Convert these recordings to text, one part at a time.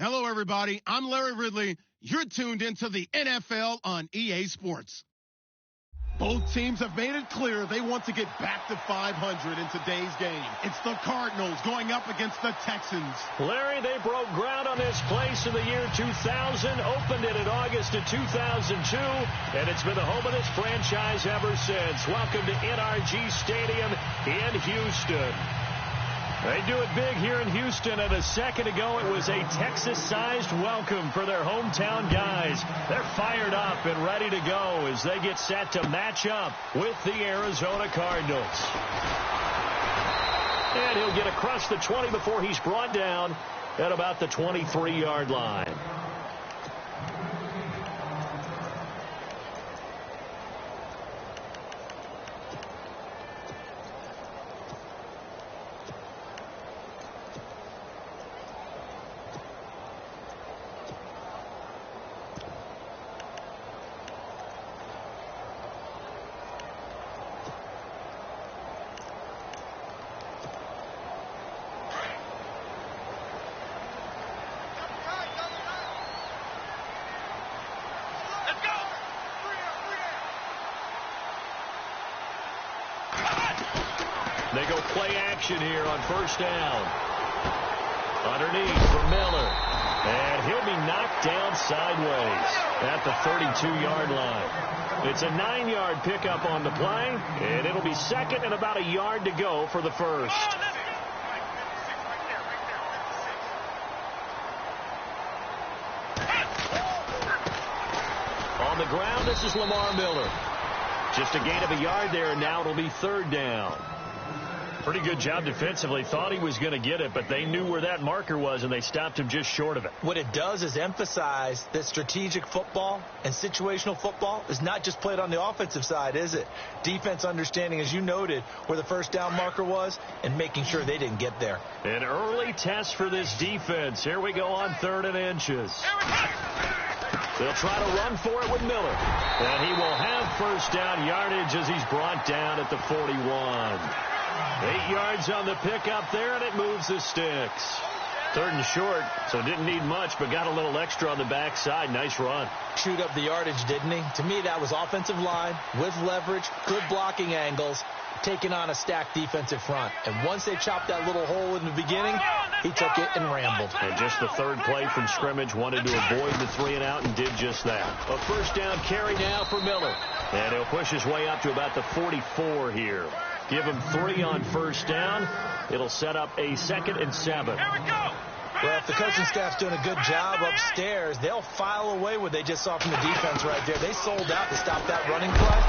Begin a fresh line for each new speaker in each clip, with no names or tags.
Hello, everybody. I'm Larry Ridley. You're tuned into the NFL on EA Sports. Both teams have made it clear they want to get back to 500 in today's game. It's the Cardinals going up against the Texans.
Larry, they broke ground on this place in the year 2000, opened it in August of 2002, and it's been the home of this franchise ever since. Welcome to NRG Stadium in Houston. They do it big here in Houston, and a second ago it was a Texas-sized welcome for their hometown guys. They're fired up and ready to go as they get set to match up with the Arizona Cardinals. And he'll get across the 20 before he's brought down at about the 23-yard line. They go play action here on first down. Underneath for Miller. And he'll be knocked down sideways at the 32-yard line. It's a 9-yard pickup on the play, and it'll be second and about a yard to go for the first. On the ground, this is Lamar Miller. Just a gain of a yard there, and now it'll be third down. Pretty good job defensively. Thought he was going to get it, but they knew where that marker was, and they stopped him just short of it.
What it does is emphasize that strategic football and situational football is not just played on the offensive side, is it? Defense understanding, as you noted, where the first down marker was and making sure they didn't get there.
An early test for this defense. Here we go on third and inches. They'll try to run for it with Miller. And he will have first down yardage as he's brought down at the 41. 8 yards on the pickup there, and it moves the sticks. Third and short, so didn't need much, but got a little extra on the backside. Nice run.
Chewed up the yardage, didn't he? To me, that was offensive line with leverage, good blocking angles, taking on a stacked defensive front. And once they chopped that little hole in the beginning, he took it and rambled.
And just the third play from scrimmage, wanted to avoid the 3-and-out and did just that. A first down carry now for Miller. And he'll push his way up to about the 44 here. Give him 3 on first down. It'll set up a 2nd and 7.
Here we go. Well, if the coaching staff's doing a good job upstairs, they'll file away what they just saw from the defense right there. They sold out to stop that running play.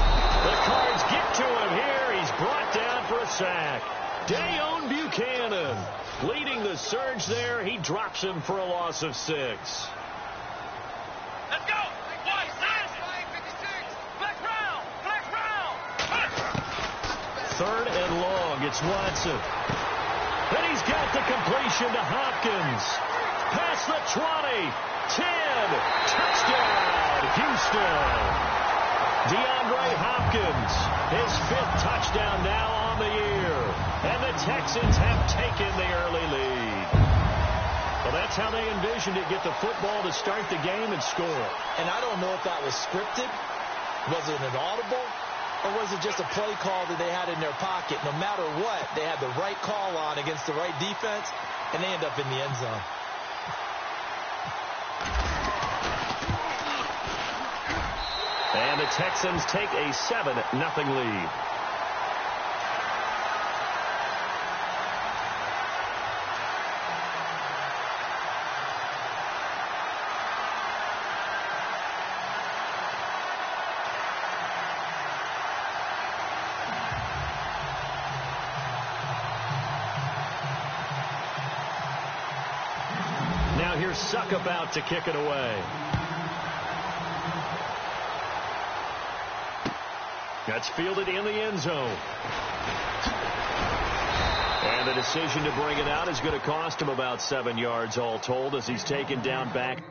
The Cards get to him here. He's brought down for a sack. Dayon Buchanan leading the surge there. He drops him for a loss of 6.
Let's go.
Third and long. It's Watson. And he's got the completion to Hopkins. Past the 20. 10. Touchdown, Houston. DeAndre Hopkins. His 5th touchdown now on the year. And the Texans have taken the early lead. Well, that's how they envisioned it. Get the football to start the game and score.
And I don't know if that was scripted. Was it an audible? Or was it just a play call that they had in their pocket? No matter what, they had the right call on against the right defense, and they end up in the end zone.
And the Texans take a 7-0 lead. Here's Suck about to kick it away. That's fielded in the end zone. And the decision to bring it out is going to cost him about 7 yards all told as he's taken down back.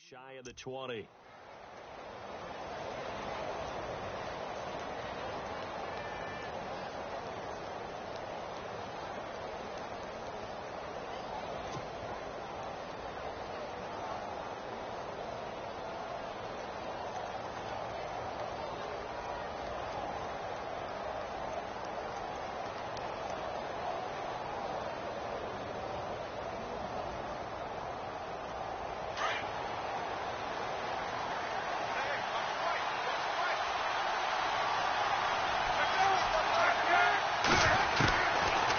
Shy of the 20.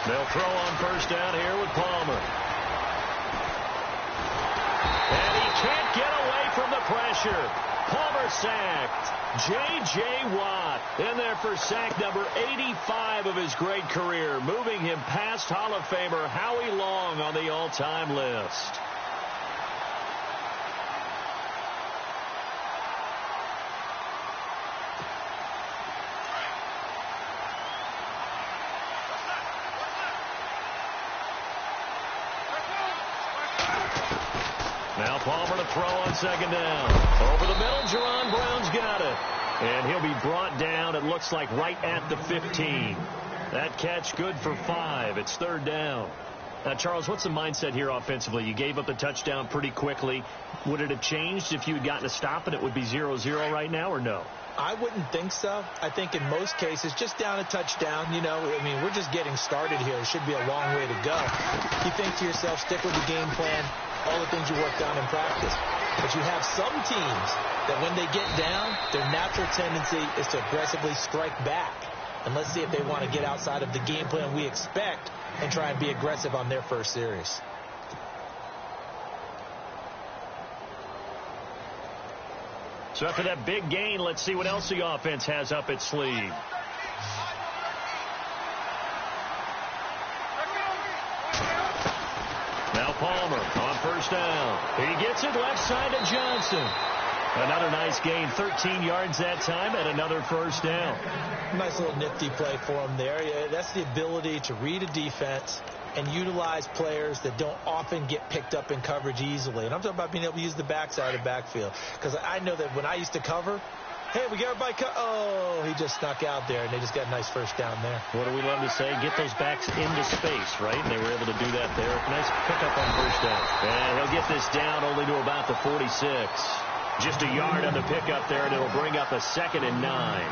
They'll throw on first down here with Palmer. And he can't get away from the pressure. Palmer sacked. J.J. Watt in there for sack number 85 of his great career, moving him past Hall of Famer Howie Long on the all-time list. Now Palmer to throw on second down. Over the middle, Jerron Brown's got it. And he'll be brought down, it looks like, right at the 15. That catch good for 5. It's third down. Now, Charles, what's the mindset here offensively? You gave up the touchdown pretty quickly. Would it have changed if you had gotten a stop and it would be 0-0 right now, or no?
I wouldn't think so. I think in most cases, just down a touchdown, you know, I mean, we're just getting started here. It should be a long way to go. You think to yourself, stick with the game plan, all the things you worked on in practice. But you have some teams that when they get down, their natural tendency is to aggressively strike back. And let's see if they want to get outside of the game plan we expect and try and be aggressive on their first series.
So after that big gain, let's see what else the offense has up its sleeve. Now Palmer on first down. He gets it left side to Johnson. Another nice gain, 13 yards that time, and another first down.
Nice little nifty play for him there. Yeah, that's the ability to read a defense and utilize players that don't often get picked up in coverage easily. And I'm talking about being able to use the backside of the backfield. Because I know that when I used to cover, hey, we got everybody oh, he just snuck out there, and they just got a nice first down there.
What do we love to say? Get those backs into space, right? And they were able to do that there. Nice pickup on first down. And he'll get this down only to about the 46. Just a yard on the pickup there, and it'll bring up a 2nd and 9.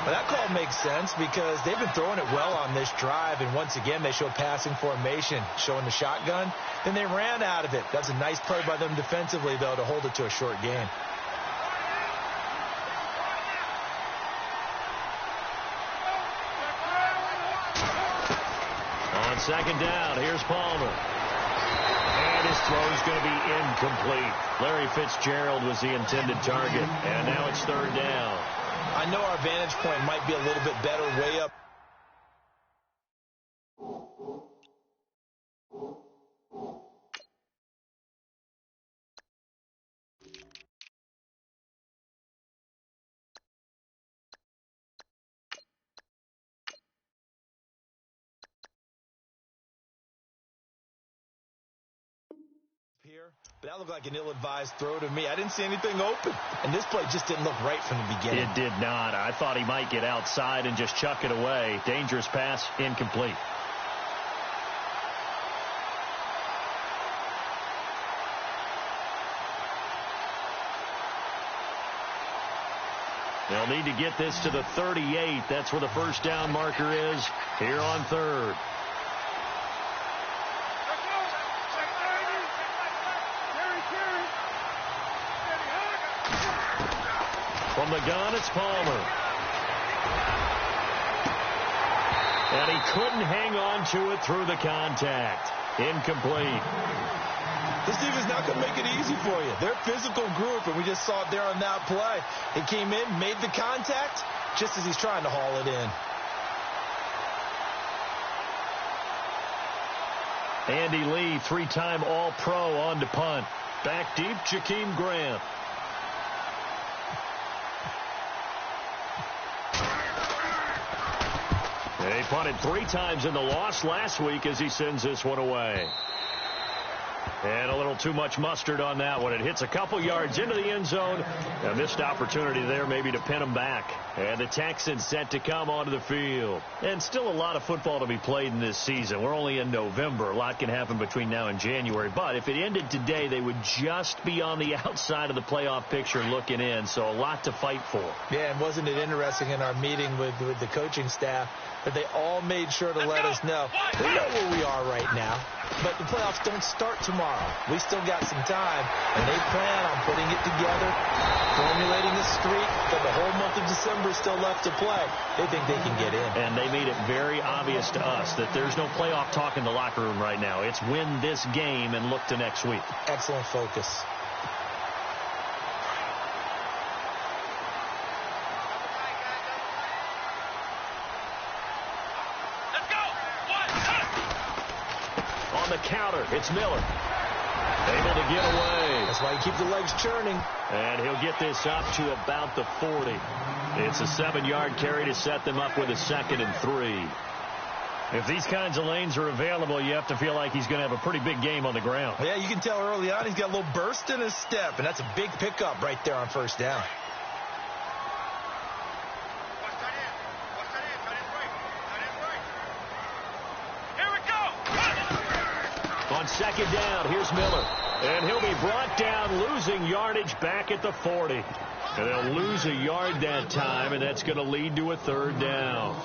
Well, that call makes sense because they've been throwing it well on this drive, and once again, they show passing formation, showing the shotgun. Then they ran out of it. That's a nice play by them defensively, though, to hold it to a short gain.
On second down, here's Palmer. And his throw is going to be incomplete. Larry Fitzgerald was the intended target, and now it's third down.
I know our vantage point might be a little bit better way up. Here, but that looked like an ill-advised throw to me. I didn't see anything open, and this play just didn't look right from the beginning.
It did not. I thought he might get outside and just chuck it away. Dangerous pass, incomplete. They'll need to get this to the 38. That's where the first down marker is here on third. From the gun, it's Palmer. And he couldn't hang on to it through the contact. Incomplete.
This team is not going to make it easy for you. They're a physical group, and we just saw it there on that play. He came in, made the contact, just as he's trying to haul it in.
Andy Lee, 3-time All-Pro on to punt. Back deep, Jakeem Grant. He punted 3 times in the loss last week as he sends this one away. And a little too much mustard on that one. It hits a couple yards into the end zone. A missed opportunity there maybe to pin them back. And the Texans set to come onto the field. And still a lot of football to be played in this season. We're only in November. A lot can happen between now and January. But if it ended today, they would just be on the outside of the playoff picture looking in. So a lot to fight for.
Yeah, and wasn't it interesting in our meeting with the coaching staff that they all made sure to let us know we know where we are right now, but the playoffs don't start tomorrow. We still got some time, and they plan on putting it together, formulating a streak, but the whole month of December is still left to play. They think they can get in.
And they made it very obvious to us that there's no playoff talk in the locker room right now. It's win this game and look to next week.
Excellent focus.
The counter, it's Miller. Able to get away.
That's why you keep the legs churning.
And he'll get this up to about the 40. It's a 7-yard carry to set them up with a 2nd and 3. If these kinds of lanes are available, you have to feel like he's going to have a pretty big game on the ground.
Yeah, you can tell early on he's got a little burst in his step, and that's a big pickup right there on first down.
On 2nd down, here's Miller. And he'll be brought down, losing yardage back at the 40. And they'll lose a yard that time, and that's going to lead to a 3rd down.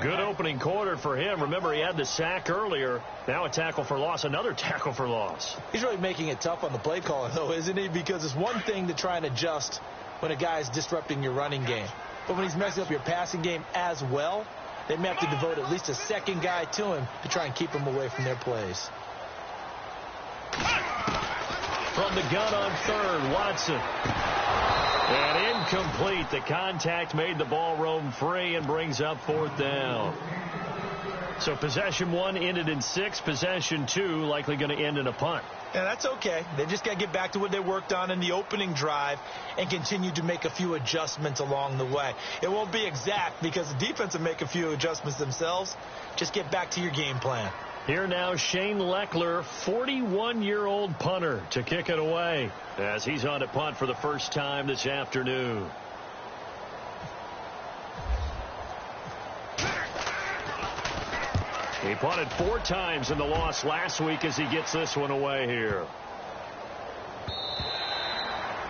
Good opening quarter for him. Remember, he had the sack earlier. Now a tackle for loss, another tackle for loss.
He's really making it tough on the play calling, though, isn't he? Because it's one thing to try and adjust when a guy is disrupting your running game. But when he's messing up your passing game as well, they may have to devote at least a second guy to him to try and keep him away from their plays.
From the gun on 3rd, Watson. And incomplete. The contact made the ball roam free and brings up 4th down. So possession 1 ended in 6. Possession 2 likely going to end in a punt.
Yeah, that's okay. They just got to get back to what they worked on in the opening drive and continue to make a few adjustments along the way. It won't be exact because the defense will make a few adjustments themselves. Just get back to your game plan.
Here now, Shane Leckler, 41-year-old punter, to kick it away as he's on to punt for the first time this afternoon. He punted 4 times in the loss last week as he gets this one away here.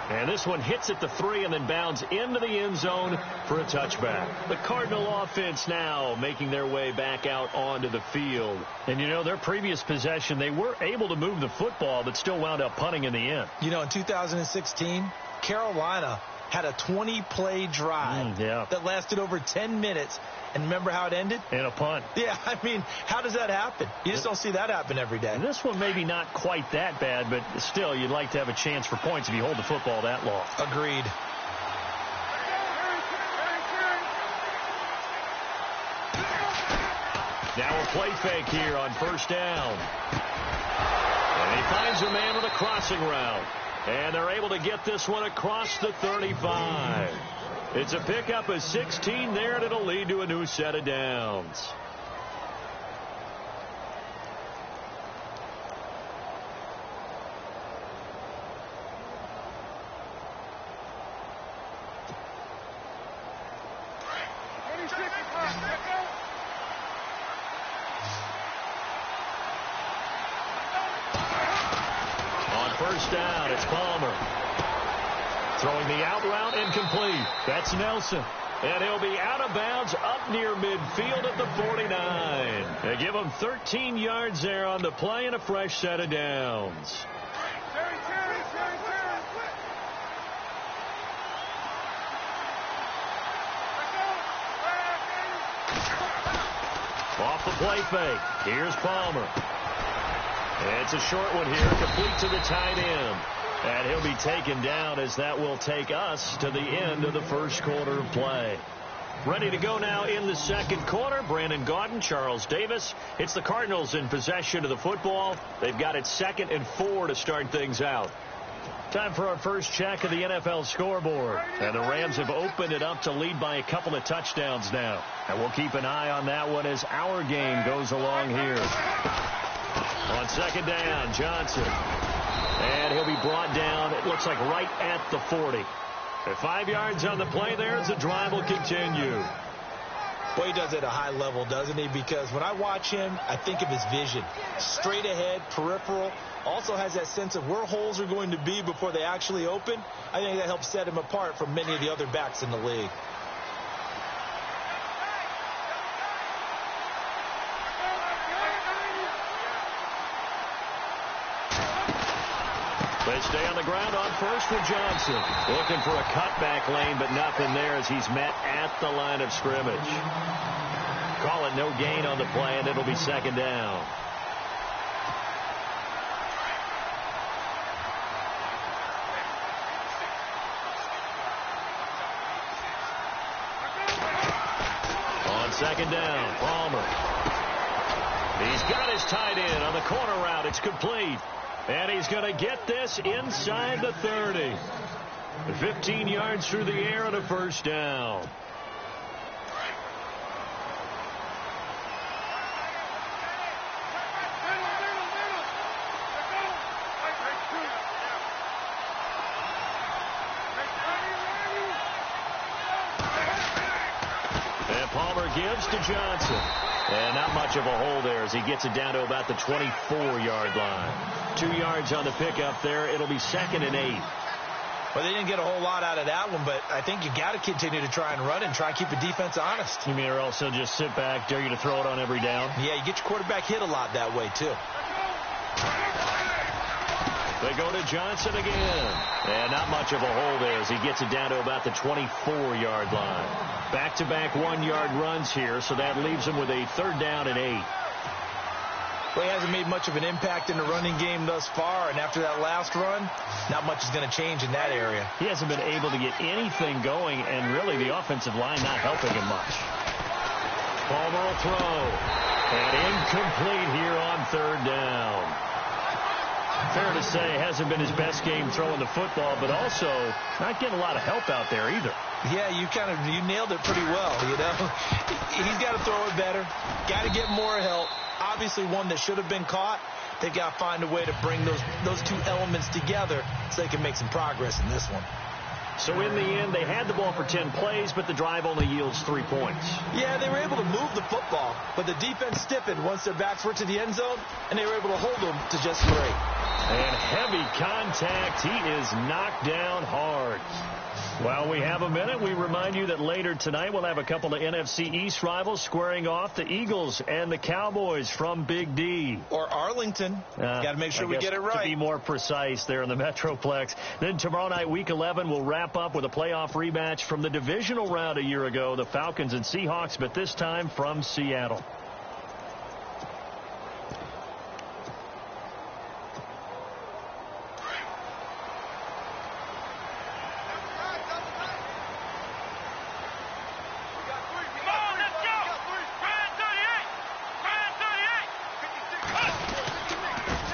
And this one hits at the 3 and then bounds into the end zone for a touchback. The Cardinal offense now making their way back out onto the field. And, you know, their previous possession, they were able to move the football but still wound up punting in the end.
You know, in 2016, Carolina had a 20-play drive that lasted over 10 minutes. And remember how it ended?
In a punt.
Yeah, I mean, how does that happen? You just don't see that happen every day.
And this one maybe not quite that bad, but still, you'd like to have a chance for points if you hold the football that long.
Agreed.
Now a play fake here on 1st down. And he finds a man with a crossing route. And they're able to get this one across the 35. It's a pickup of 16 there, and it'll lead to a new set of downs. On 1st down, it's Palmer. Throwing the out route incomplete. That's Nelson. And he'll be out of bounds up near midfield at the 49. They give him 13 yards there on the play and a fresh set of downs. Off the play fake. Here's Palmer. It's a short one here, complete to the tight end. And he'll be taken down as that will take us to the end of the first quarter of play. Ready to go now in the second quarter. Brandon Gaudin, Charles Davis. It's the Cardinals in possession of the football. They've got it 2nd and 4 to start things out. Time for our first check of the NFL scoreboard. And the Rams have opened it up to lead by a couple of touchdowns now. And we'll keep an eye on that one as our game goes along here. On second down, Johnson. And he'll be brought down, it looks like, right at the 40. At 5 yards on the play there as the drive will continue.
Boy, he does it at a high level, doesn't he? Because when I watch him, I think of his vision. Straight ahead, peripheral. Also has that sense of where holes are going to be before they actually open. I think that helps set him apart from many of the other backs in the league.
They stay on the ground on first with Johnson. Looking for a cutback lane, but nothing there as he's met at the line of scrimmage. Call it no gain on the play, and it'll be second down. On second down, Palmer. He's got his tight end on the corner route. It's complete. And he's going to get this inside the 30. 15 yards through the air and a first down. And Palmer gives to Johnson. And not much of a hole there as he gets it down to about the 24-yard line. 2 yards on the pickup there. It'll be second and 8.
Well, they didn't get a whole lot out of that one, but I think you got to continue to try and run and try and keep the defense honest.
You mean or also just sit back, dare you to throw it on every down?
Yeah, you get your quarterback hit a lot that way, too.
They go to Johnson again. And not much of a hole there as he gets it down to about the 24-yard line. Back-to-back 1-yard runs here, so that leaves him with a third down and 8.
Well, he hasn't made much of an impact in the running game thus far, and after that last run, not much is going to change in that area.
He hasn't been able to get anything going, and really the offensive line not helping him much. Palmer will throw. And incomplete here on third down. Fair to say, hasn't been his best game throwing the football, but also not getting a lot of help out there either.
Yeah, you nailed it pretty well, you know. He's got to throw it better. Got to get more help. Obviously one that should have been caught. They got to find a way to bring those two elements together so they can make some progress in this one.
So in the end, they had the ball for 10 plays, but the drive only yields 3 points.
Yeah, they were able to move the football, but the defense stiffened once their backs were to the end zone, and they were able to hold them to just 3.
And heavy contact. He is knocked down hard. While we have a minute, we remind you that later tonight we'll have a couple of NFC East rivals squaring off, the Eagles and the Cowboys from Big D.
Or Arlington. Got to make sure we get it right.
To be more precise there in the Metroplex. Then tomorrow night, Week 11, we'll wrap up with a playoff rematch from the divisional round a year ago, the Falcons and Seahawks, but this time from Seattle.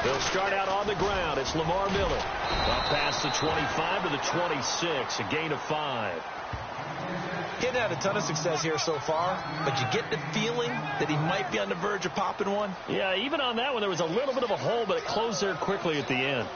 They'll start out on the ground. It's Lamar Miller. Up past the 25 to the 26, a gain of 5.
He hasn't had a ton of success here so far, but you get the feeling that he might be on the verge of popping one.
Yeah, even on that one, there was a little bit of a hole, but it closed there quickly at the end.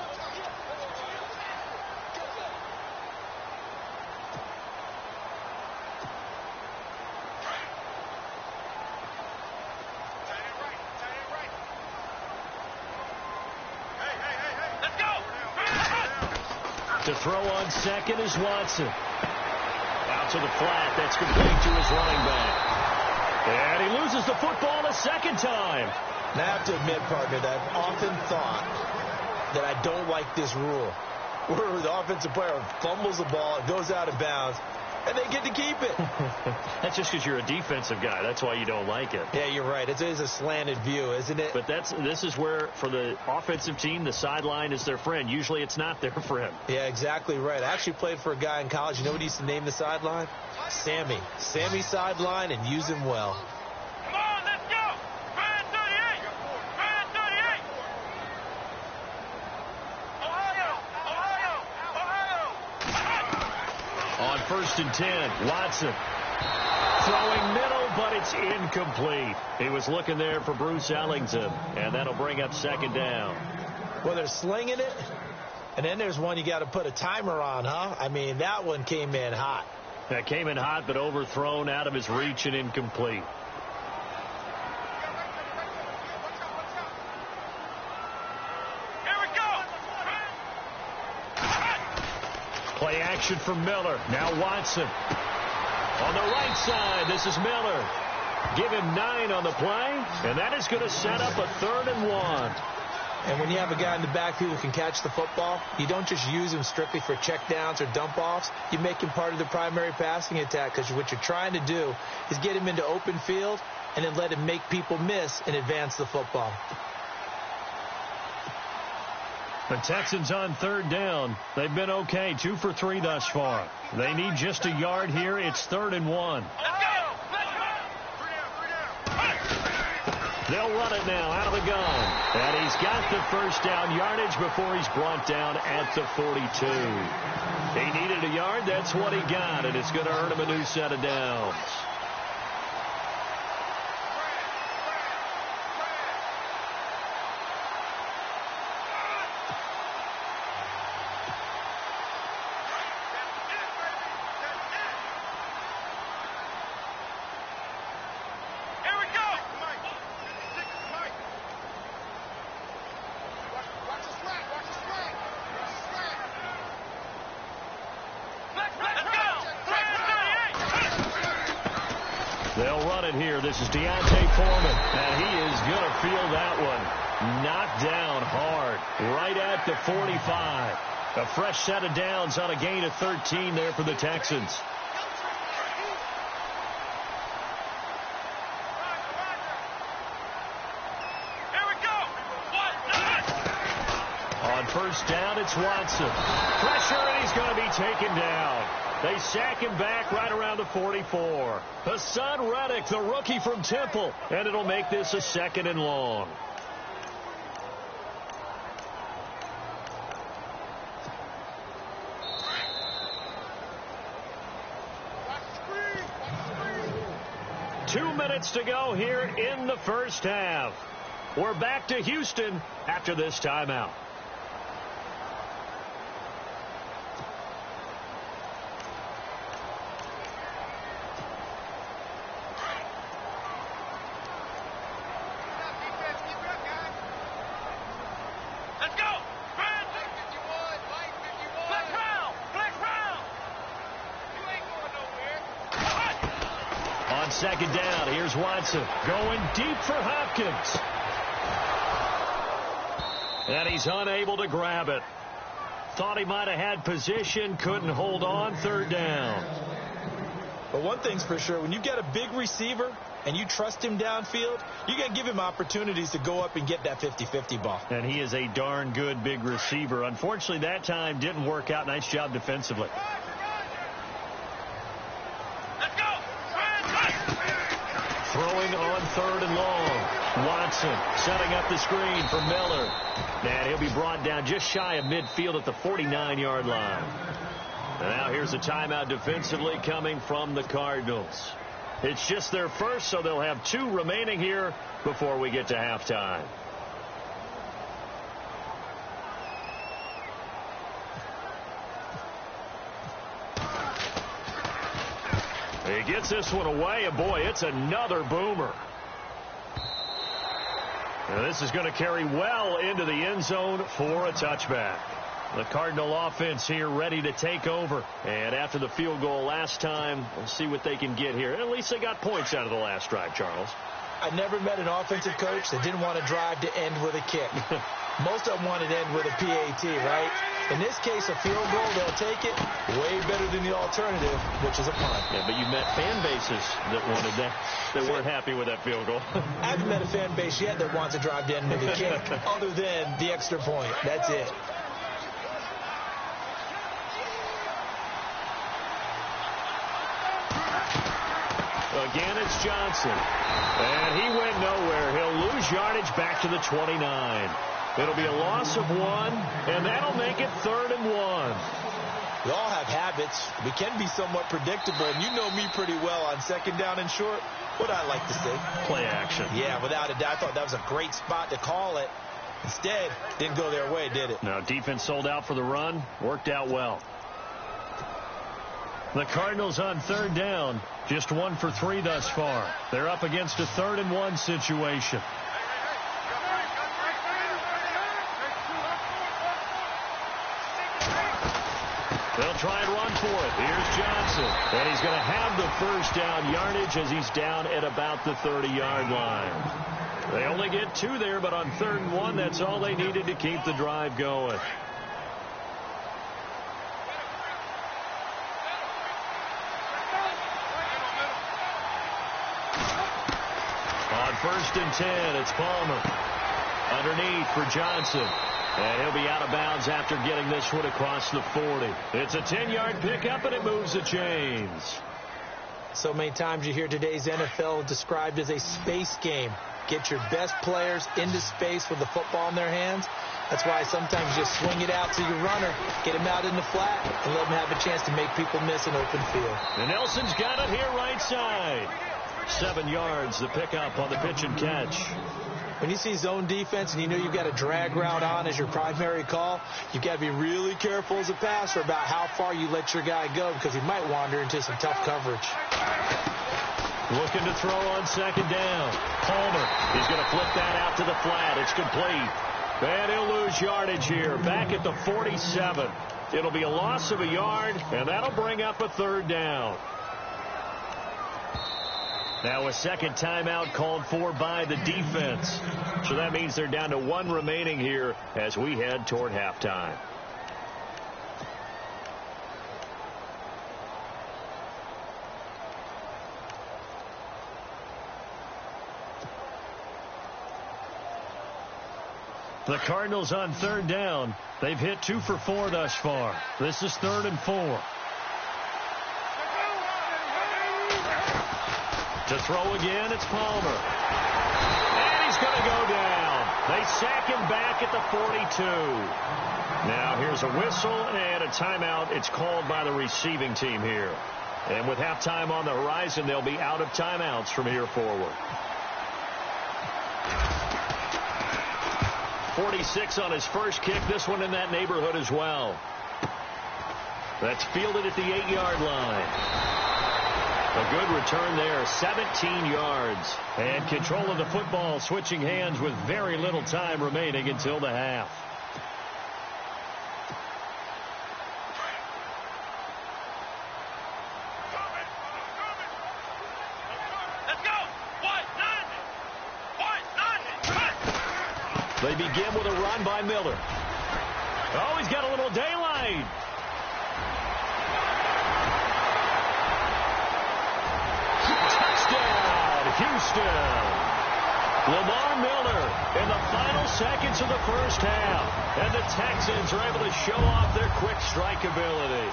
To throw on second is Watson. Out to the flat. That's complete to his running back. And he loses the football a second time.
And I have to admit, partner, that I've often thought that I don't like this rule, where the offensive player fumbles the ball, it goes out of bounds, and they get to keep it.
That's just because you're a defensive guy. That's why you don't like it.
Yeah, you're right. It is a slanted view, isn't it?
But this is where, for the offensive team, the sideline is their friend. Usually it's not their friend.
Yeah, exactly right. I actually played for a guy in college. You know what he used to name the sideline? Sammy. Sammy sideline, and use him well.
Come on, let's go! Ryan 38! Ryan 38! Ohio! Ohio!
On 1st and 10, Watson. Throwing middle, but it's incomplete. He was looking there for Bruce Ellington, and that'll bring up second down.
Well, they're slinging it, and then there's one you got to put a timer on, huh? I mean, that one came in hot.
That came in hot, but overthrown out of his reach and incomplete.
Here we go.
Play action from Miller. Now Watson. On the right side, this is Miller. Give him 9 on the play, and that is going to set up a 3rd and 1.
And when you have a guy in the backfield who can catch the football, you don't just use him strictly for checkdowns or dump-offs. You make him part of the primary passing attack, because what you're trying to do is get him into open field and then let him make people miss and advance the football.
The Texans on 3rd down. They've been okay, 2 for 3 thus far. They need just a yard here. It's 3rd and 1. They'll run it now out of the gun. And he's got the first down yardage before he's brought down at the 42. He needed a yard. That's what he got, and it's going to earn him a new set of downs. They'll run it here. This is Deontay Foreman, and he is going to feel that one. Knocked down hard, right at the 45. A fresh set of downs on a gain of 13 there for the Texans.
Here we go.
On first down, it's Watson. Pressure, and he's going to be taken down. They sack him back right around the 44. Hassan Reddick, the rookie from Temple, and it'll make this a 2nd and long. Two minutes to go here in the first half. We're back to Houston after this timeout. Second down. Here's Watson going deep for Hopkins. And he's unable to grab it. Thought he might have had position, couldn't hold on. 3rd down.
But one thing's for sure, when you've got a big receiver and you trust him downfield, you're going to give him opportunities to go up and get that 50-50 ball.
And he is a darn good big receiver. Unfortunately, that time didn't work out. Nice job defensively. Throwing on 3rd and long. Watson setting up the screen for Miller. And he'll be brought down just shy of midfield at the 49-yard line. And now here's a timeout defensively coming from the Cardinals. It's just their first, so they'll have 2 remaining here before we get to halftime. He gets this one away, and boy, it's another boomer. And this is going to carry well into the end zone for a touchback. The Cardinal offense here ready to take over. And after the field goal last time, we'll see what they can get here. At least they got points out of the last drive, Charles.
I never met an offensive coach that didn't want to drive to end with a kick. Most of them wanted to end with a PAT, right? In this case, a field goal, they'll take it. Way better than the alternative, which is a punt.
Yeah, but you met fan bases that wanted that, that weren't happy with that field goal.
I haven't met a fan base yet that wants to drive to end with a kick, other than the extra point. That's it.
Again, it's Johnson. And he went nowhere. He'll lose yardage back to the 29. It'll be a loss of 1, and that'll make it 3rd and 1.
We all have habits. We can be somewhat predictable, and you know me pretty well on second down and short. What I like to see.
Play action.
Yeah, without a doubt. I thought that was a great spot to call it. Instead, didn't go their way, did it?
No, defense sold out for the run. Worked out well. The Cardinals on third down. Just 1 for 3 thus far. They're up against a 3rd and 1 situation. They'll try and run for it. Here's Johnson. And he's going to have the first down yardage as he's down at about the 30-yard line. They only get 2 there, but on 3rd and 1, that's all they needed to keep the drive going. On 1st and 10, it's Palmer. Underneath for Johnson. And he'll be out of bounds after getting this one across the 40. It's a 10-yard pickup, and it moves the chains.
So many times you hear today's NFL described as a space game. Get your best players into space with the football in their hands. That's why sometimes you just swing it out to your runner, get him out in the flat, and let him have a chance to make people miss an open field.
And Nelson's got it here right side. 7 yards, the pickup on the pitch and catch.
When you see zone defense and you know you've got a drag route on as your primary call, you've got to be really careful as a passer about how far you let your guy go because he might wander into some tough coverage.
Looking to throw on 2nd down. Palmer, he's going to flip that out to the flat. It's complete. And he'll lose yardage here. Back at the 47. It'll be a loss of a yard, and that'll bring up a 3rd down. Now a second timeout called for by the defense. So that means they're down to 1 remaining here as we head toward halftime. The Cardinals on 3rd down. They've hit 2 for 4 thus far. This is 3rd and 4. To throw again, it's Palmer. And he's going to go down. They sack him back at the 42. Now here's a whistle and a timeout. It's called by the receiving team here. And with halftime on the horizon, they'll be out of timeouts from here forward. 46 on his first kick. This one in that neighborhood as well. That's fielded at the 8-yard line. A good return there, 17 yards. And control of the football, switching hands with very little time remaining until the half.
Let's go.
They begin with a run by Miller. Oh, he's got a little daylight. Houston. Lamar Miller in the final seconds of the first half. And the Texans are able to show off their quick strike ability.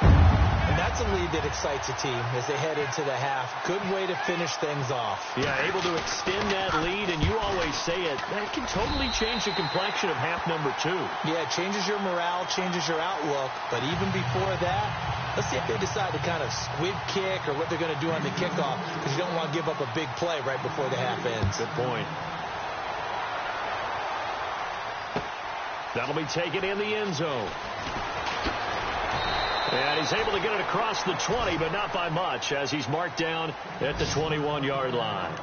And that's a lead that excites a team as they head into the half. Good way to finish things off.
Yeah, able to extend that lead, and you always say it, that can totally change the complexion of half number 2.
Yeah, it changes your morale, changes your outlook. But even before that, let's see if they decide to kind of squib kick or what they're going to do on the kickoff, because you don't want to give up a big play right before the half ends.
Good point. That'll be taken in the end zone. And he's able to get it across the 20, but not by much, as he's marked down at the 21-yard line.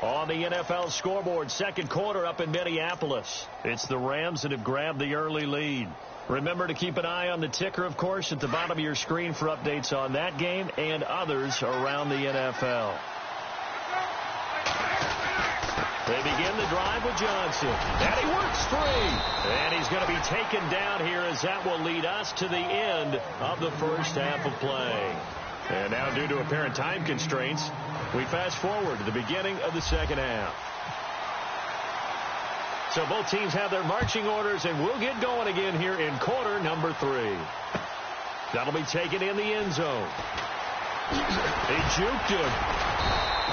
On the NFL scoreboard, second quarter up in Minneapolis. It's the Rams that have grabbed the early lead. Remember to keep an eye on the ticker, of course, at the bottom of your screen for updates on that game and others around the NFL. They begin the drive with Johnson. And he works free. And he's going to be taken down here as that will lead us to the end of the first half of play. And now, due to apparent time constraints, we fast forward to the beginning of the second half. So both teams have their marching orders, and we'll get going again here in quarter number 3. That'll be taken in the end zone. He juked him.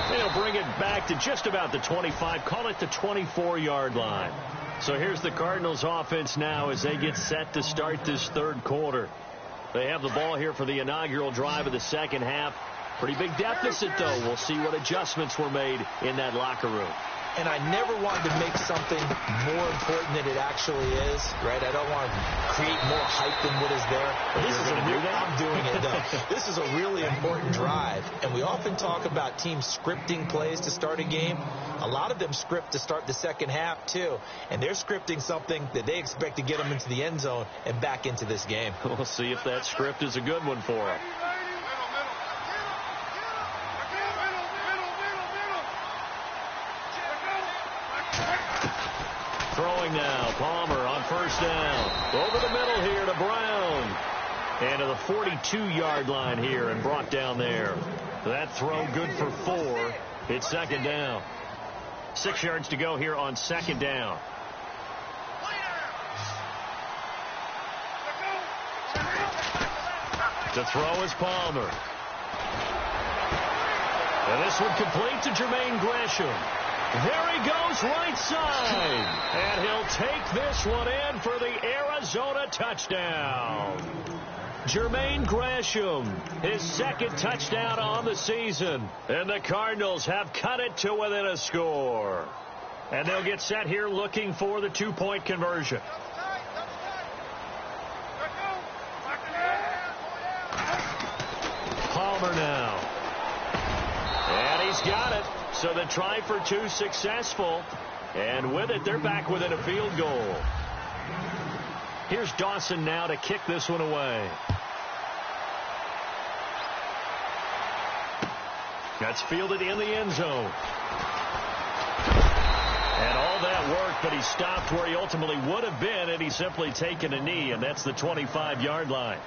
They'll bring it back to just about the 25, call it the 24-yard line. So here's the Cardinals offense now as they get set to start this third quarter. They have the ball here for the inaugural drive of the second half. Pretty big deficit, though. We'll see what adjustments were made in that locker room.
And I never wanted to make something more important than it actually is, right? I don't want to create more hype than what is there. But this is I'm doing it, though. This is a really important drive. And we often talk about teams scripting plays to start a game. A lot of them script to start the second half, too. And they're scripting something that they expect to get them into the end zone and back into this game.
We'll see if that script is a good one for them. Throwing now, Palmer on first down. Over the middle here to Brown. And to the 42-yard line here and brought down there. That throw good for 4. It's second down. 6 yards to go here on second down. To throw is Palmer. And this one complete to Jermaine Gresham. There he goes right side. And he'll take this one in for the Arizona touchdown. Jermaine Gresham, his second touchdown on the season. And the Cardinals have cut it to within a score. And they'll get set here looking for the 2-point conversion. Palmer now. And he's got it. So the try for 2 successful. And with it, they're back within a field goal. Here's Dawson now to kick this one away. That's fielded in the end zone. And all that work, but he stopped where he ultimately would have been had he simply taken a knee, and that's the 25-yard line.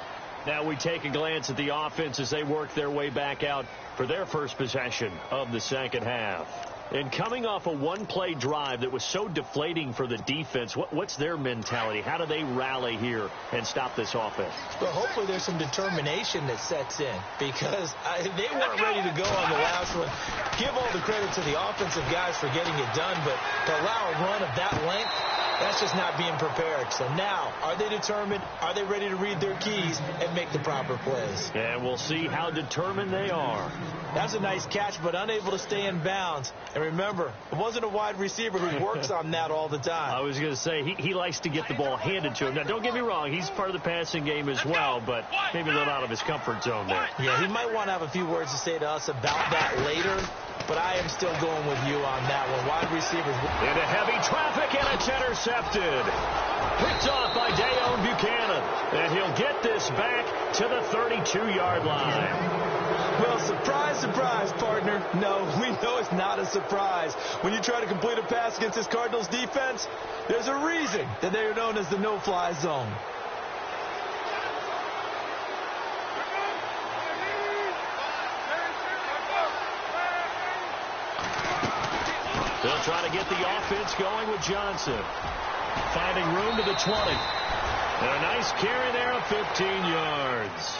Now we take a glance at the offense as they work their way back out for their first possession of the second half. And coming off a one-play drive that was so deflating for the defense, what's their mentality? How do they rally here and stop this offense?
Well, hopefully there's some determination that sets in because they weren't ready to go on the last one. Give all the credit to the offensive guys for getting it done, but to allow a run of that length, that's just not being prepared. So now, are they determined? Are they ready to read their keys and make the proper plays?
And we'll see how determined they are.
That's a nice catch, but unable to stay in bounds. And remember, it wasn't a wide receiver who works on that all the time.
I was going to say, he likes to get the ball handed to him. Now, don't get me wrong. He's part of the passing game as well, but maybe a little out of his comfort zone there.
Yeah, he might want to have a few words to say to us about that later, but I am still going with you on that one. Wide receivers.
Into heavy traffic, and it's intercepted. Picked off by Dayon Buchanan. And he'll get this back to the 32-yard line.
Well, surprise, surprise, partner. No, we know it's not a surprise. When you try to complete a pass against this Cardinals defense, there's a reason that they are known as the no-fly zone.
They'll try to get the offense going with Johnson. Finding room to the 20. And a nice carry there of 15 yards.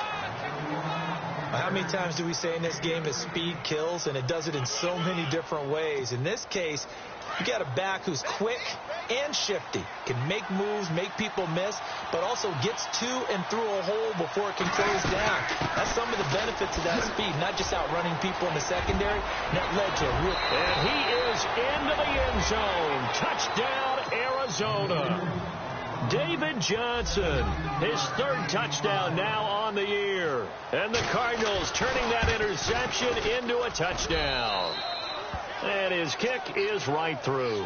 How many times do we say in this game that speed kills, and it does it in so many different ways? In this case, you got a back who's quick and shifty, can make moves, make people miss, but also gets to and through a hole before it can close down. That's some of the benefits of that speed, not just outrunning people in the secondary. That led to a real...
And he is into the end zone. Touchdown, Arizona. David Johnson, his third touchdown now on the year. And the Cardinals turning that interception into a touchdown. And his kick is right through.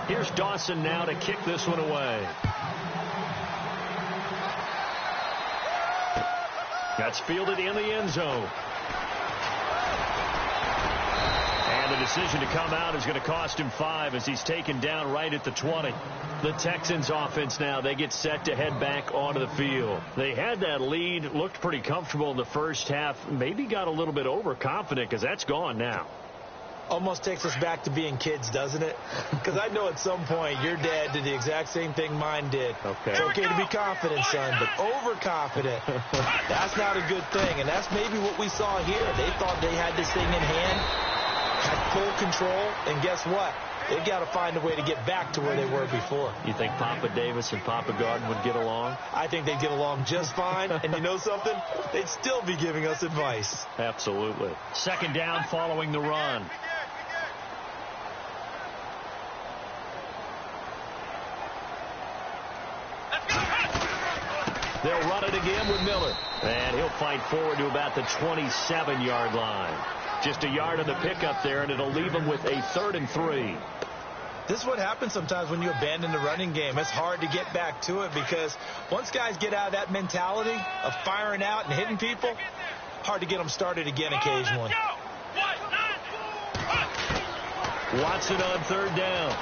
Here's Dawson now to kick this one away. That's fielded in the end zone. And the decision to come out is going to cost him 5 as he's taken down right at the 20. The Texans offense now, they get set to head back onto the field. They had that lead, looked pretty comfortable in the first half, maybe got a little bit overconfident because that's gone now.
Almost takes us back to being kids, doesn't it? Because I know at some point your dad did the exact same thing mine did.
Okay.
It's okay to be confident, son, but overconfident, that's not a good thing. And that's maybe what we saw here. They thought they had this thing in hand, had full control, and guess what? they've got to find a way to get back to where they were before.
You think Papa Davis and Papa Garden would get along?
I think they'd get along just fine. And you know something? They'd still be giving us advice.
Absolutely. Second down following the run. They'll run it again with Miller. And he'll fight forward to about the 27-yard line. Just a yard on the pickup there, and it'll leave him with a 3rd and 3.
This is what happens sometimes when you abandon the running game. It's hard to get back to it because once guys get out of that mentality of firing out and hitting people, hard to get them started again occasionally.
Watson on 3rd down.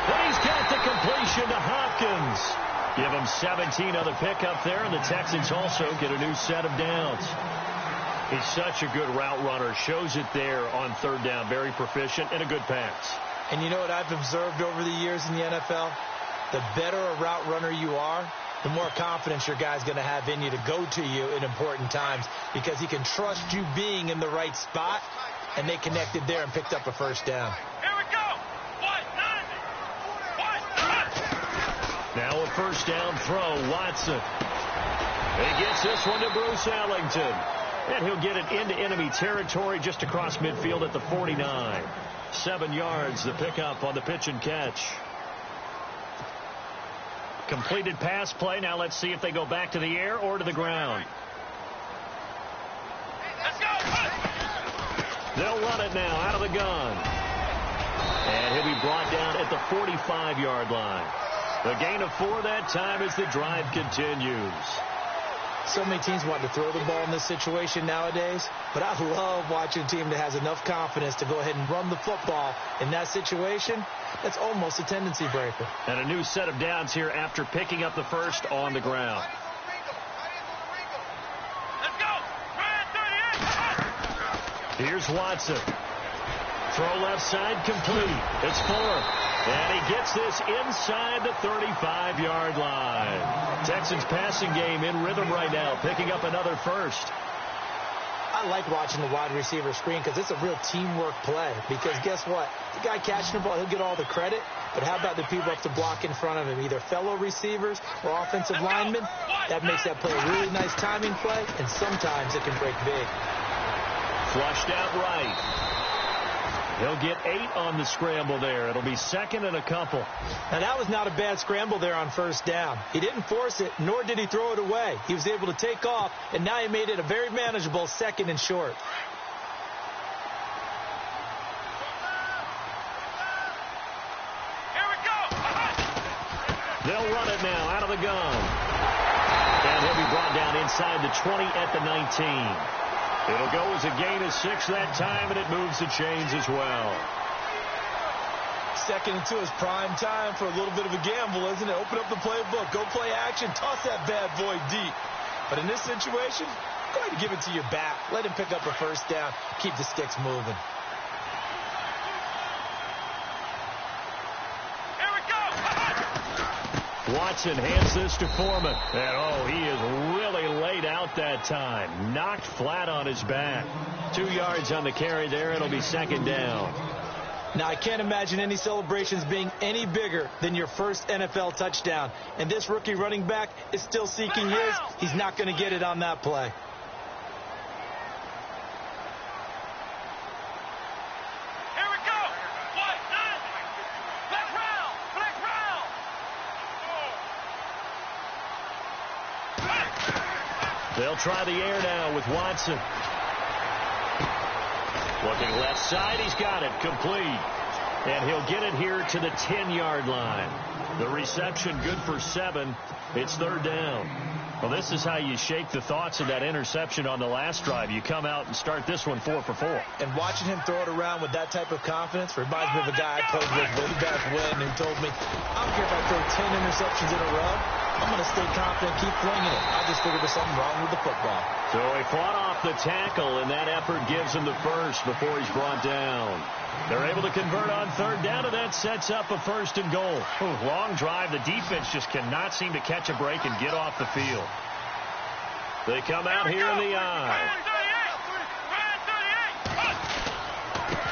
He's got the completion to Hopkins. Give him 17 on the pickup there, and the Texans also get a new set of downs. He's such a good route runner. Shows it there on 3rd down. Very proficient and a good pass.
And you know what I've observed over the years in the NFL? The better a route runner you are, the more confidence your guy's going to have in you to go to you in important times because he can trust you being in the right spot, and they connected there and picked up a 1st down.
Here we go.
Now a 1st down throw, Watson. He gets this one to Bruce Ellington. And he'll get it into enemy territory just across midfield at the 49. 7 yards, the pickup on the pitch and catch. Completed pass play. Now let's see if they go back to the air or to the ground.
Let's go.
They'll run it now out of the gun. And he'll be brought down at the 45-yard line. The gain of 4 that time as the drive continues.
So many teams want to throw the ball in this situation nowadays, but I love watching a team that has enough confidence to go ahead and run the football in that situation. That's almost a tendency breaker.
And a new set of downs here after picking up the 1st on the ground.
Let's go.
Here's Watson. Throw left side complete. It's Fuller. And he gets this inside the 35-yard line. Texans passing game in rhythm right now, picking up another 1st.
I like watching the wide receiver screen because it's a real teamwork play. Because guess what? The guy catching the ball, he'll get all the credit. But how about the people up to block in front of him, either fellow receivers or offensive linemen? That makes that play a really nice timing play, and sometimes it can break big.
Flushed out right. He'll get 8 on the scramble there. It'll be 2nd and a couple.
Now, that was not a bad scramble there on 1st down. He didn't force it, nor did he throw it away. He was able to take off, and now he made it a very manageable 2nd and short.
Here we go.
They'll run it now out of the gun. And he'll be brought down inside the 20 at the 19. It'll go as a gain of 6 that time, and it moves the chains as well.
2nd and 2 is prime time for a little bit of a gamble, isn't it? Open up the playbook, go play action, toss that bad boy deep. But in this situation, go ahead and give it to your back. Let him pick up a 1st down, keep the sticks moving.
Here we go.
Watson hands this to Foreman. And, he is really laid out that time. Knocked flat on his back. 2 yards on the carry there. It'll be 2nd down.
Now, I can't imagine any celebrations being any bigger than your first NFL touchdown. And this rookie running back is still seeking his. He's not going to get it on that play.
They'll try the air now with Watson. Looking left side, he's got it, complete. And he'll get it here to the 10-yard line. The reception good for 7. It's 3rd down. Well, this is how you shake the thoughts of that interception on the last drive. You come out and start this one 4 for 4.
And watching him throw it around with that type of confidence reminds me of a guy I played with way back when who told me, I don't care if I throw 10 interceptions in a row. I'm going to stay confident, keep flinging it. I just figured there's something wrong with the football.
So he fought off the tackle, and that effort gives him the 1st before he's brought down. They're able to convert on 3rd down, and that sets up a 1st and goal. Long drive. The defense just cannot seem to catch a break and get off the field. They come out here in the eye.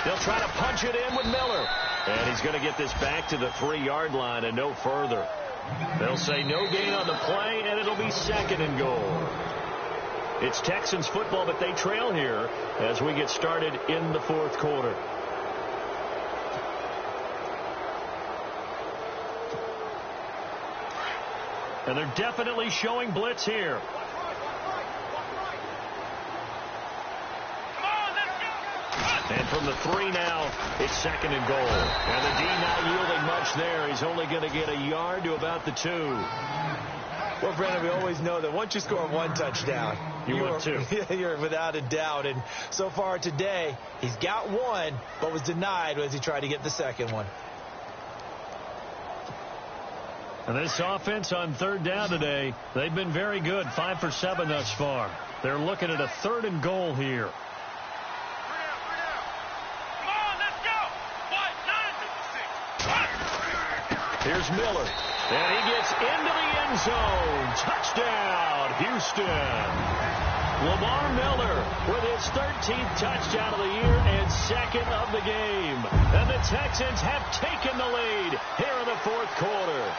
They'll try to punch it in with Miller. And he's going to get this back to the 3-yard line and no further. They'll say no gain on the play, and it'll be 2nd and goal. It's Texans football, but they trail here as we get started in the 4th quarter. And they're definitely showing blitz here. And from the 3 now, it's 2nd and goal. And the D not yielding much there. He's only going to get a yard to about the 2.
Well, Brandon, we always know that once you score 1 touchdown,
you're 2.
You're without a doubt. And so far today, he's got 1, but was denied as he tried to get the 2nd one.
And this offense on 3rd down today, they've been very good. 5 for 7 thus far. They're looking at a 3rd and goal here. Here's Miller, and he gets into the end zone. Touchdown, Houston. Lamar Miller with his 13th touchdown of the year and 2nd of the game. And the Texans have taken the lead here in the 4th quarter.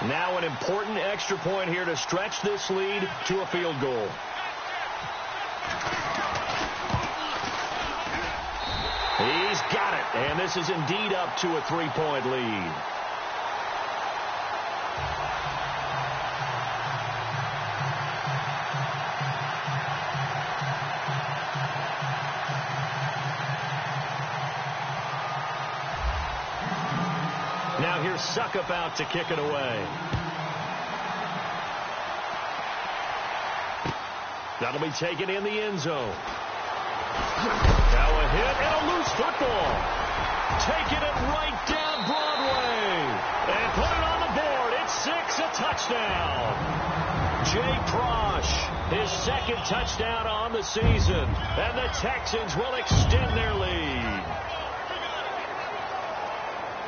Now an important extra point here to stretch this lead to a field goal. He's got it, and this is indeed up to a 3-point lead. Now here's Suckup out to kick it away. That'll be taken in the end zone. Now a hit and a loose football. Taking it right down Broadway. And put it on the board. It's 6, a touchdown. Jay Prosh, his 2nd touchdown on the season. And the Texans will extend their lead.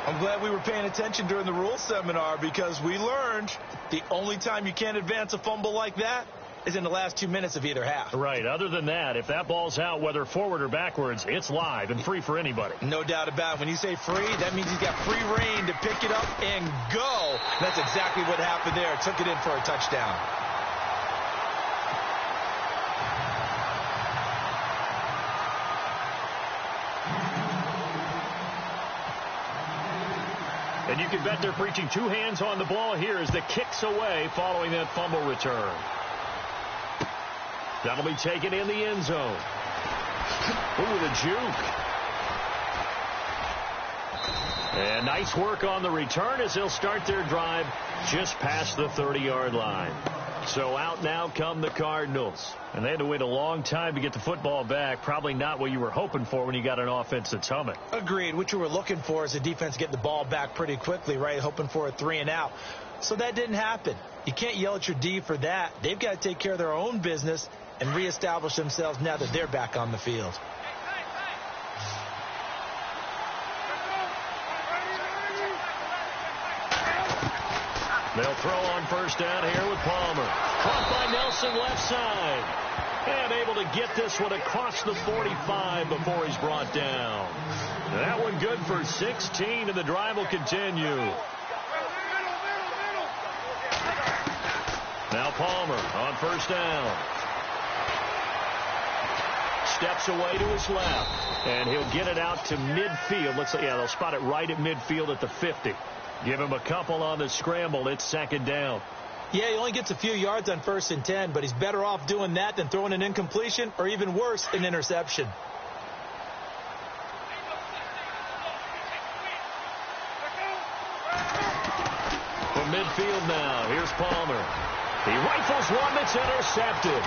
I'm glad we were paying attention during the rules seminar because we learned the only time you can't advance a fumble like that is in the last 2 minutes of either half.
Right. Other than that, if that ball's out, whether forward or backwards, it's live and free for anybody.
No doubt about it. When you say free, that means he's got free reign to pick it up and go. That's exactly what happened there. Took it in for a touchdown.
And you can bet they're preaching 2 hands on the ball here as the kick's away following that fumble return. That'll be taken in the end zone. Ooh, the juke. And nice work on the return as they'll start their drive just past the 30-yard line. So out now come the Cardinals. And they had to wait a long time to get the football back. Probably not what you were hoping for when you got an offense that's humming.
Agreed. What you were looking for is the defense getting the ball back pretty quickly, right? Hoping for a 3 and out. So that didn't happen. You can't yell at your D for that. They've got to take care of their own business and reestablish themselves now that they're back on the field.
They'll throw on 1st down here with Palmer. Caught by Nelson left side. And able to get this one across the 45 before he's brought down. That one good for 16, and the drive will continue. Now Palmer on 1st down. Steps away to his left. And he'll get it out to midfield. Looks like, yeah, they'll spot it right at midfield at the 50. Give him a couple on the scramble. It's 2nd down.
Yeah, he only gets a few yards on 1st and 10, but he's better off doing that than throwing an incompletion or even worse, an interception.
From midfield now, here's Palmer. He rifles one that's intercepted.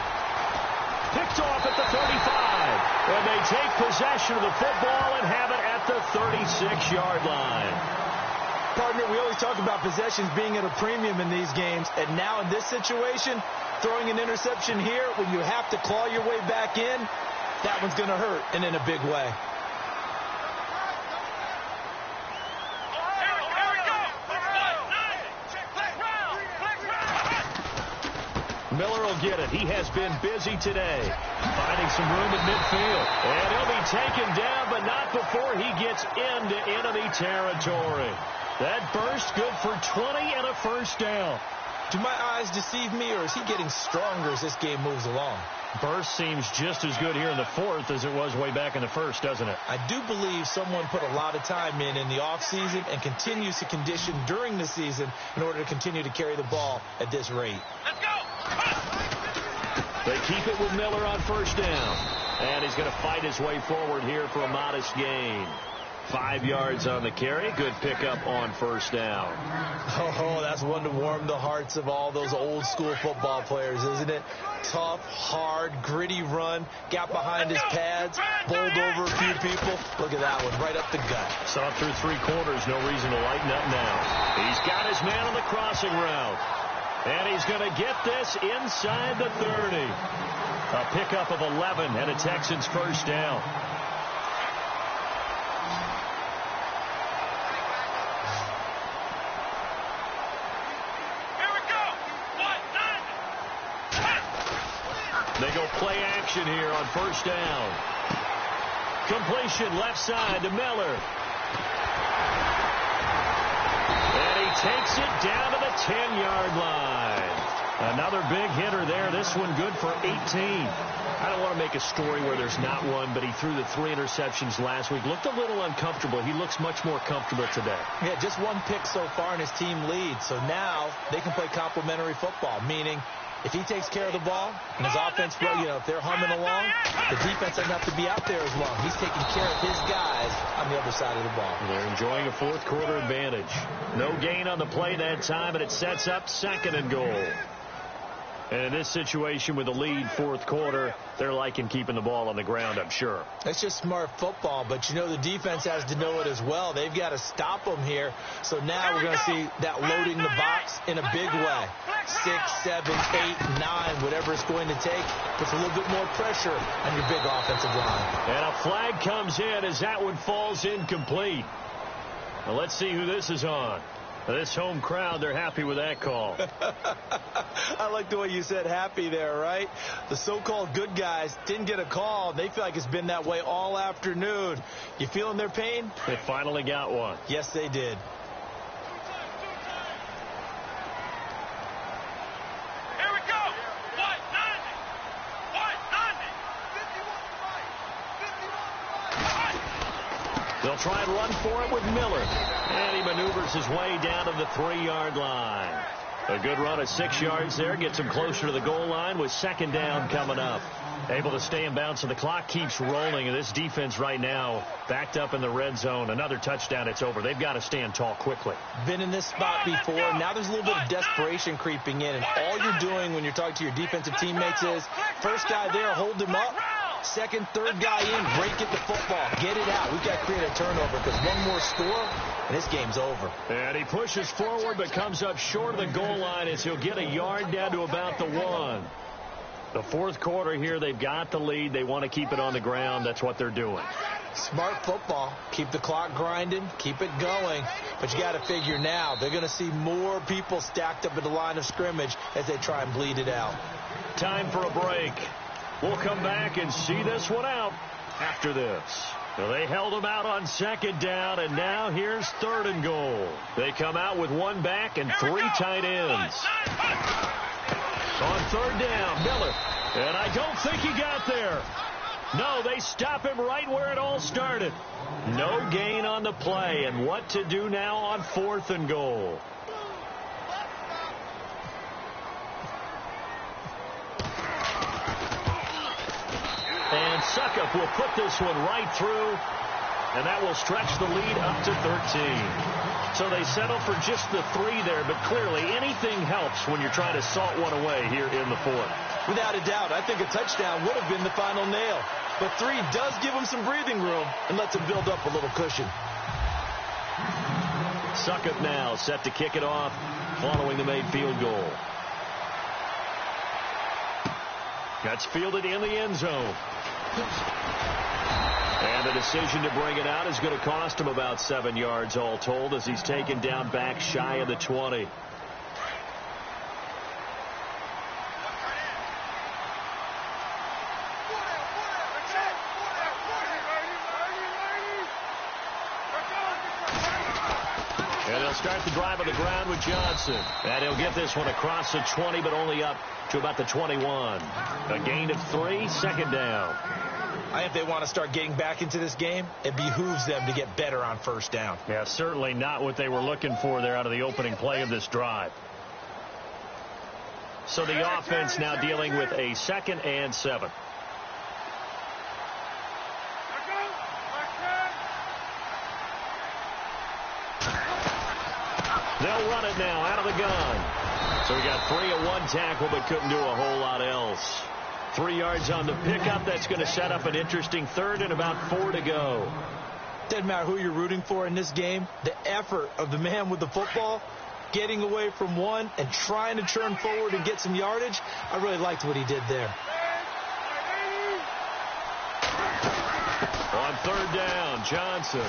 Picked off at the 35. And they take possession of the football and have it at the 36-yard line.
Partner, we always talk about possessions being at a premium in these games, and now in this situation, throwing an interception here when you have to claw your way back in, that one's going to hurt, and in a big way.
Miller will get it. He has been busy today, finding some room at midfield. And he'll be taken down, but not before he gets into enemy territory. That burst good for 20 and a first down.
Do my eyes deceive me, or is he getting stronger as this game moves along?
Burst seems just as good here in the fourth as it was way back in the first, doesn't it?
I do believe someone put a lot of time in the offseason and continues to condition during the season in order to continue to carry the ball at this rate.
Let's go!
They keep it with Miller on first down. And he's going to fight his way forward here for a modest gain. 5 yards on the carry. Good pickup on first down.
Oh, that's one to warm the hearts of all those old school football players, isn't it? Tough, hard, gritty run. Got behind his pads. Bowled over a few people. Look at that one, right up the gut.
Saw through 3 quarters. No reason to lighten up now. He's got his man on the crossing route. And he's going to get this inside the 30. A pickup of 11 and a Texans first down. They go play action here on first down. Completion left side to Miller. And he takes it down to the 10-yard line. Another big hitter there. This one good for 18. I don't want to make a story where there's not one, but he threw the 3 interceptions last week. Looked a little uncomfortable. He looks much more comfortable today.
Yeah, just 1 pick so far and his team leads. So now they can play complementary football, meaning if he takes care of the ball and his offense, if they're humming along, the defense doesn't have to be out there as long. He's taking care of his guys on the other side of the ball.
They're enjoying a fourth quarter advantage. No gain on the play that time, and it sets up 2nd and goal. And in this situation with the lead fourth quarter, they're liking keeping the ball on the ground, I'm sure.
That's just smart football, but the defense has to know it as well. They've got to stop them here. So now we're going to see that loading the box in a big way. 6, 7, 8, 9, whatever it's going to take, puts a little bit more pressure on your big offensive line.
And a flag comes in as that one falls incomplete. Now let's see who this is on. This home crowd, they're happy with that call.
I like the way you said happy there, right? The so-called good guys didn't get a call. They feel like it's been that way all afternoon. You feeling their pain?
They finally got one.
Yes, they did.
Here we go!
They'll try and run for it with Miller. And he maneuvers his way down to the 3-yard line. A good run of 6 yards there. Gets him closer to the goal line with 2nd down coming up. Able to stay in bounds, so the clock keeps rolling. And this defense right now backed up in the red zone. Another touchdown, it's over. They've got to stand tall quickly.
Been in this spot before. Now there's a little bit of desperation creeping in. And all you're doing when you're talking to your defensive teammates is, first guy there, hold him up. 2nd, 3rd guy in, break it the football. Get it out. We've got to create a turnover because one more score, and this game's over.
And he pushes forward but comes up short of the goal line as he'll get a yard down to about the 1. The fourth quarter here, they've got the lead. They want to keep it on the ground. That's what they're doing.
Smart football. Keep the clock grinding. Keep it going. But you got to figure now they're going to see more people stacked up at the line of scrimmage as they try and bleed it out.
Time for a break. We'll come back and see this one out after this. Well, they held him out on 2nd down, and now here's 3rd and goal. They come out with 1 back and 3 tight ends. On 3rd down, Miller. And I don't think he got there. No, they stop him right where it all started. No gain on the play, and what to do now on 4th and goal. And Suckup will put this one right through, and that will stretch the lead up to 13. So they settle for just the 3 there, but clearly anything helps when you're trying to salt one away here in the 4th.
Without a doubt, I think a touchdown would have been the final nail. But 3 does give them some breathing room and lets them build up a little cushion.
Suckup now set to kick it off following the made field goal. That's fielded in the end zone. And the decision to bring it out is going to cost him about 7 yards all told as he's taken down back shy of the 20. They'll start the drive on the ground with Johnson. And he'll get this one across the 20, but only up to about the 21. A gain of 3, second down.
If they want to start getting back into this game, it behooves them to get better on first down.
Yeah, certainly not what they were looking for there out of the opening play of this drive. So the offense now dealing with a 2nd and 7. They'll run it now out of the gun. So we got 3 at 1 tackle, but couldn't do a whole lot else. 3 yards on the pickup. That's going to set up an interesting 3rd and about 4 to go.
Doesn't matter who you're rooting for in this game. The effort of the man with the football, getting away from one and trying to turn forward and get some yardage, I really liked what he did there.
On 3rd down, Johnson.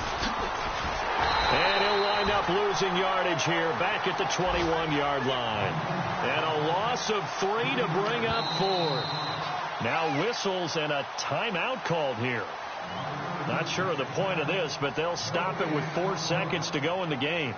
And he'll wind up losing yardage here back at the 21-yard line. And a loss of 3 to bring up 4. Now whistles and a timeout called here. Not sure of the point of this, but they'll stop it with 4 seconds to go in the game.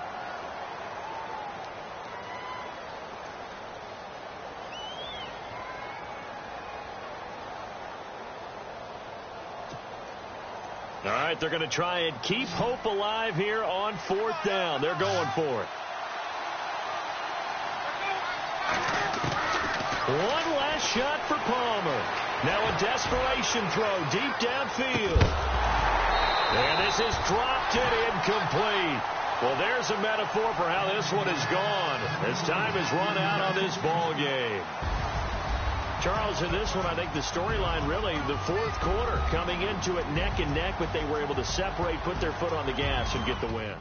All right, they're going to try and keep hope alive here on 4th down. They're going for it. One last shot for Palmer. Now a desperation throw deep downfield. And this is dropped it incomplete. Well, there's a metaphor for how this one is gone as time has run out on this ball game. Charles, in this one, I think the storyline really, the 4th quarter, coming into it neck and neck, but they were able to separate, put their foot on the gas, and get the win.